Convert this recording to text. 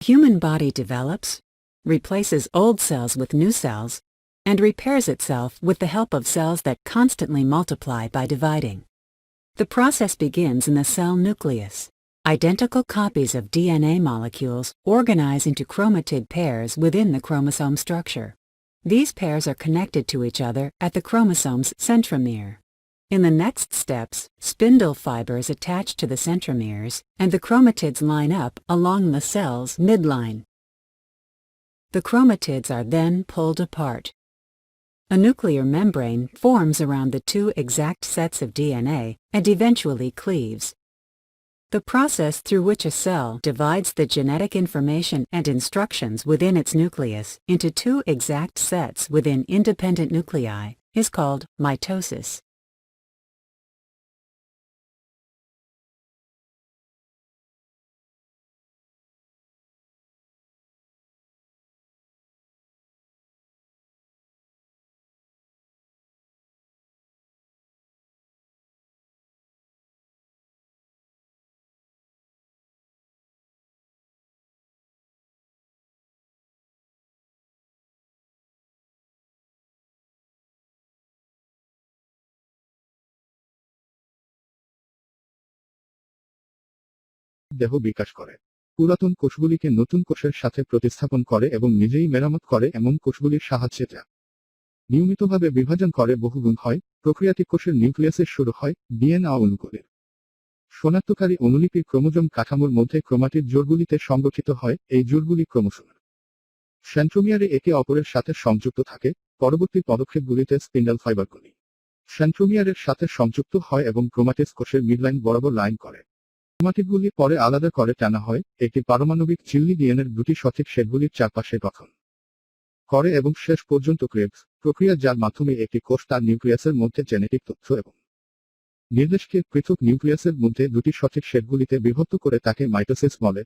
Human body develops, replaces old cells with new cells, and repairs itself with the help of cells that constantly multiply by dividing. The process begins in the cell nucleus. Identical copies of DNA molecules organize into chromatid pairs within the chromosome structure. These pairs are connected to each other at the chromosome's centromere. In the next steps, spindle fibers attach to the centromeres, and the chromatids line up along the cell's midline. The chromatids are then pulled apart. A nuclear membrane forms around the two exact sets of DNA and eventually cleaves. The process through which a cell divides the genetic information and instructions within its nucleus into two exact sets within independent nuclei is called mitosis. দেহ বিকাশ করে। পুরাতন কোষগুলিকে নতুন কোষের সাথে প্রতিস্থাপন করে এবং নিজেই মেরামত করে এমন কোষগুলির সাহায্যে যা নিয়মিতভাবে বিভাজন করে বহুগুণ হয়। প্রক্রিয়াটি কোষের নিউক্লিয়াসে শুরু হয়। ডিএনএ অণুগুলির শনাক্তকারী অনুলিপির ক্রোমোজোম কাঠামোর মধ্যে ক্রোমাটিড জোড়গুলিতে সংগঠিত হয়। এই জোড়গুলি ক্রোমোসোম সেন্ট্রোমিয়ারে একে অপরের সাথে সংযুক্ত থাকে। পরবর্তী পদক্ষেপগুলিতে স্পিন্ডল ফাইবারগুলি সেন্ট্রোমিয়ারের সাথে সংযুক্ত হয় এবং ক্রোমাটিডস কোষের মিডলাইন বরাবর লাইন করে। ক্রোমাটিডগুলি পরে আলাদা করে টানা হয়। একটি পারমাণবিক ঝিল্লি ডিএনএর দুটি সঠিক শেডগুলির চারপাশে গঠন করে এবং শেষ পর্যন্ত ক্লেভস প্রক্রিয়া, যার মাধ্যমে একটি কোষ তার নিউক্লিয়াসের মধ্যে জেনেটিক তথ্য এবং নির্দেশকে পৃথক নিউক্লিয়াসের মধ্যে দুটি সঠিক শেডগুলিতে বিভক্ত করে তাকে মাইটোসিস বলে।